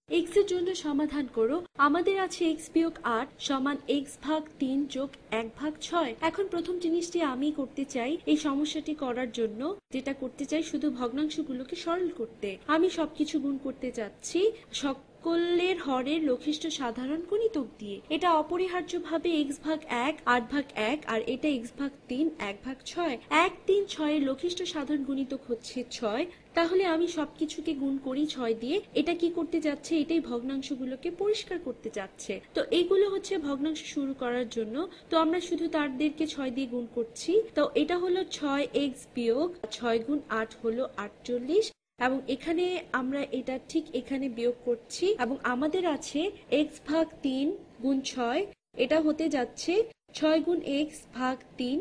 x এর জন্য সমাধান করো। আমাদের আছে x বিয়োগ 8 সমান x ভাগ 3 যোগ 1 ভাগ 6। এখন প্রথম জিনিসটি আমি করতে চাই, এই সমস্যাটি করার জন্য যেটা করতে চাই শুধু ভগ্নাংশগুলোকে সরল করতে। আমি সবকিছু গুণ করতে যাচ্ছি সকলের হরের লঘিষ্ঠ সাধারণ গুণিতক দিয়ে। এটা অপরিহার্যভাবে x ভাগ 1 8 ভাগ 1 আর এটা x ভাগ 3 1 ভাগ 6। 1 3 6 এর লঘিষ্ঠ সাধারণ গুণিতক হচ্ছে 6। তাহলে আমি সবকিছুকে গুণ করি 6 দিয়ে। এটা কি করতে যাচ্ছে? এটাই ভগ্নাংশগুলোকে পরিষ্কার করতে যাচ্ছে। তো এইগুলো হচ্ছে ভগ্নাংশ শুরু করার জন্য। তো আমরা শুধু তাদেরকে 6 দিয়ে গুণ করছি। তো এটা হলো 6x বিয়োগ 6 গুণ 8 হলো 48 এবং এখানে আমরা এটা ঠিক এখানে বিয়োগ করছি এবং আমাদের আছে x ভাগ 3 গুণ 6 এটা হতে যাচ্ছে 6 গুণ x ভাগ 3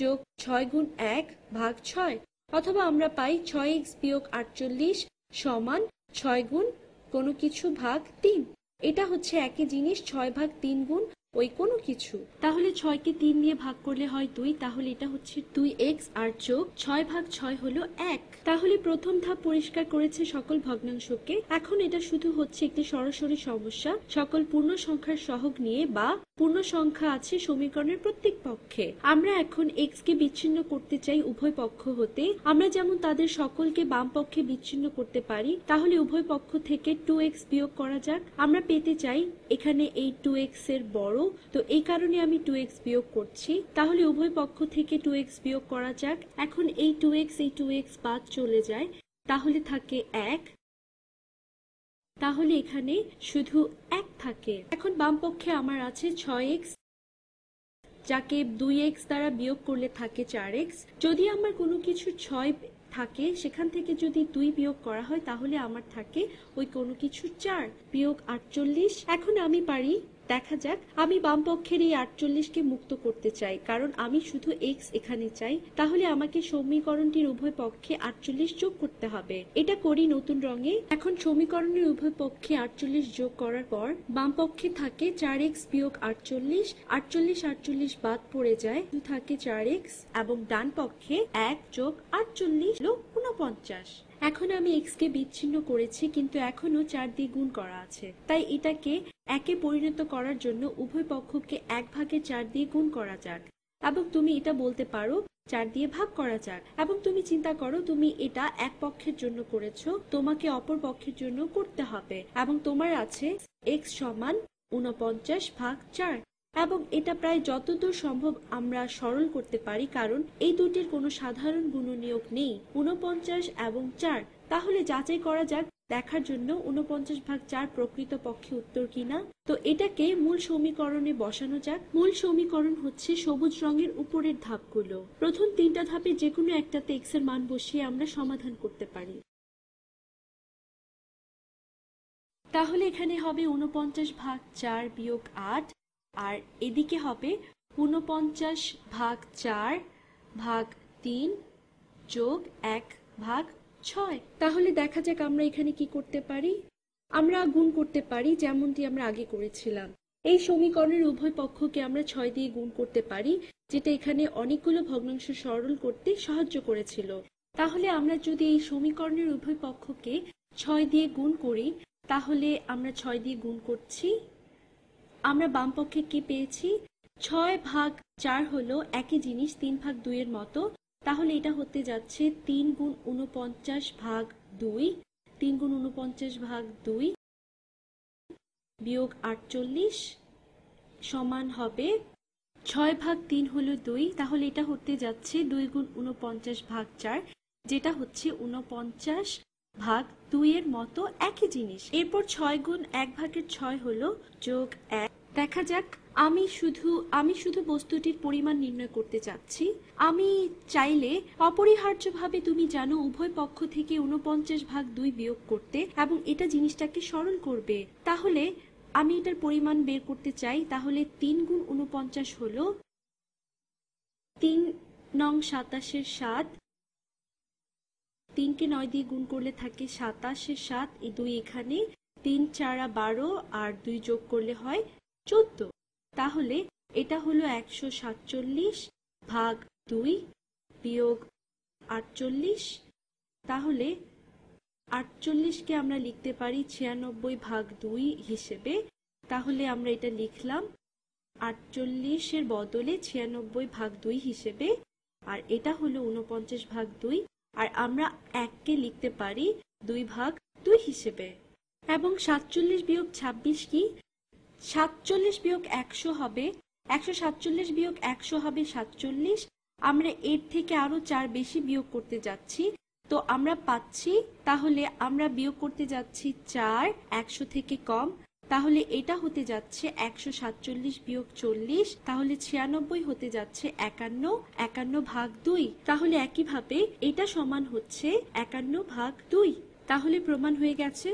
যোগ 6 গুণ 1 ভাগ 6 অথবা আমরা পাই 6x বিয়োগ 48 সমান 6 গুণ কোনো কিছু ভাগ 3। এটা হচ্ছে একই জিনিস 6 ভাগ 3 গুণ ওই কোনো কিছু। তাহলে 6 কে 3 দিয়ে ভাগ করলে হয় 2, তাহলে এটা হচ্ছে 2x আর যোগ 6 ভাগ 6 হলো 1। তাহলে প্রথম ধাপ পরিষ্কার করেছে সকল ভগ্নাংশকে। এখন এটা শুধু হচ্ছে একটি সরাসরি সমস্যা সকল পূর্ণ সংখ্যার সহগ নিয়ে বা পূর্ণ সংখ্যা আছে সমীকরণের প্রত্যেক পক্ষে। আমরা এখন x কে বিচ্ছিন্ন করতে চাই উভয় পক্ষ হতে। আমরা যেমন তাদের সকলকে বাম পক্ষে বিচ্ছিন্ন করতে পারি, তাহলে উভয় পক্ষ থেকে 2x বিয়োগ করা যাক। আমরা পেতে চাই এখানে এই 2x এর বড়, তো এই কারণে আমি 2x বিয়োগ করছি। তাহলে উভয় পক্ষ থেকে 2x বিয়োগ করা যাক। এখন এই 2x বাদ চলে যায়, তাহলে থাকে 1। তাহলে এখানে শুধু 1 থাকে। এখন বাম পক্ষে আমার আছে 6x যাকে 2x দ্বারা বিয়োগ করলে থাকে 4x। যদি আমার কোনো কিছু 6 থাকে সেখান থেকে যদি 2 বিয়োগ করা হয় তাহলে আমার থাকে ওই কোনো কিছু 4 বিয়োগ 48। এখন আমি পারি, দেখা যাক, আমি বাম পক্ষের এই 48 কে মুক্ত করতে চাই কারণ আমি শুধু x এখানে চাই। তাহলে আমাকে সমীকরণটির উভয় পক্ষে 48 যোগ করতে হবে। এটা করি নতুন রঙে। এখন সমীকরণের উভয় পক্ষে 48 যোগ করার পর বাম পক্ষে থাকে 4x বিয়োগ 48। 48 বাদ পড়ে যায়, থাকে 4x এবং ডান পক্ষে 1 যোগ 48 হলো 49। এখন আমি x কে বিচ্ছিন্ন করেছি কিন্তু এখনো 4 দিয়ে গুণ করা আছে, তাই এটাকে একে পরিণত করার জন্য উভয় পক্ষকে 1 ভাগে 4 দিয়ে গুণ করা যাক এবং তুমি এটা বলতে পারো 4 দিয়ে ভাগ করা যাক। এবং তুমি চিন্তা করো তুমি এটা এক পক্ষের জন্য করেছো, তোমাকে অপর পক্ষের জন্য করতে হবে এবং তোমার আছে x সমান 49 ভাগ 4 এবং এটা প্রায় যতদূর সম্ভব আমরা সরল করতে পারি কারণ এই দুটির কোনো সাধারণ গুণনীয়ক নেই 49 এবং 4। তাহলে যাচাই করা যাক দেখার জন্য 49 ভাগ 4 প্রকৃত পক্ষে উত্তর কিনা। তো এটাকে মূল সমীকরণে বসানো যাক। মূল সমীকরণ হচ্ছে সবুজ রঙের উপরের ধাপগুলো। প্রথম 3টা ধাপে যে কোনো একটাতে x এর মান বসিয়ে আমরা সমাধান করতে পারি। তাহলে এখানে হবে 49 ভাগ 4 বিয়োগ 8 আর এদিকে হবে 49 ভাগ 4 ভাগ 3 যোগ 1 ভাগ 6। তাহলে দেখা যাক আমরা এখানে কি করতে পারি। আমরা গুণ করতে পারি যেমনটি আমরা আগে করেছিলাম। এই সমীকরণের উভয় পক্ষকে আমরা 6 দিয়ে গুণ করতে পারি, যেটা এখানে অনেকগুলো ভগ্নাংশ সরল করতে সাহায্য করেছিল। তাহলে আমরা যদি এই সমীকরণের উভয় পক্ষকে 6 দিয়ে গুণ করি, তাহলে আমরা 6 দিয়ে গুণ করছি। আমরা বাম পক্ষে কি পেয়েছি? 6 ভাগ 4 হলো একই জিনিস 3 ভাগ 2 এর মতো। তাহলে এটা হতে যাচ্ছে 3 গুণ 49 ভাগ 2, 3 গুণ 49 ভাগ 2 বিয়োগ 48 সমান হবে 6 ভাগ 3 হলো 2। তাহলে এটা হতে যাচ্ছে 2 গুণ 49 ভাগ 4, যেটা হচ্ছে 49 ভাগ 2 এর মতো একই জিনিস। এরপর 6 গুণ 1 ভাগের 6 হলো যোগ 1। দেখা যাক, আমি শুধু বস্তুটির পরিমাণ নির্ণয় করতে চাচ্ছি। আমি চাইলে অপরিহার্যভাবে তুমি জানো উভয় পক্ষ থেকে 49 ভাগ 2 বিয়োগ করতে এবং এটা জিনিসটাকে সরল করবে। তাহলে আমি এটার পরিমাণ বের করতে চাই। তাহলে 3 গুণ 49 হলো 3 নং 27 এর 7। 3 কে 9 দিয়ে গুণ করলে থাকে 27 এর 7, এই 2 এখানে 3 4 12 আর 2 যোগ করলে হয় 14। তাহলে এটা হলো 147 ভাগ 2 বিয়োগ 48। তাহলে 48কে আমরা লিখতে পারি 96/2 হিসেবে। তাহলে আমরা এটা লিখলাম 48-এর বদলে 96/2 হিসেবে, আর এটা হলো 49/2, আর আমরা 1কে লিখতে পারি 2/2 হিসেবে। এবং 47-26 কি? 47-100 হবে 147-100 হবে 47। আমরা এর থেকে আরো 4 বেশি বিয়োগ করতে যাচ্ছি, তো আমরা পাচ্ছি, তাহলে আমরা বিয়োগ করতে যাচ্ছি 4 100 থেকে কম, তাহলে এটা হতে যাচ্ছে 147-40, তাহলে 96 হতে যাচ্ছে 51, 51/2। তাহলে একইভাবে এটা সমান হচ্ছে 51/2। তাহলে প্রমাণ হয়ে গেছে।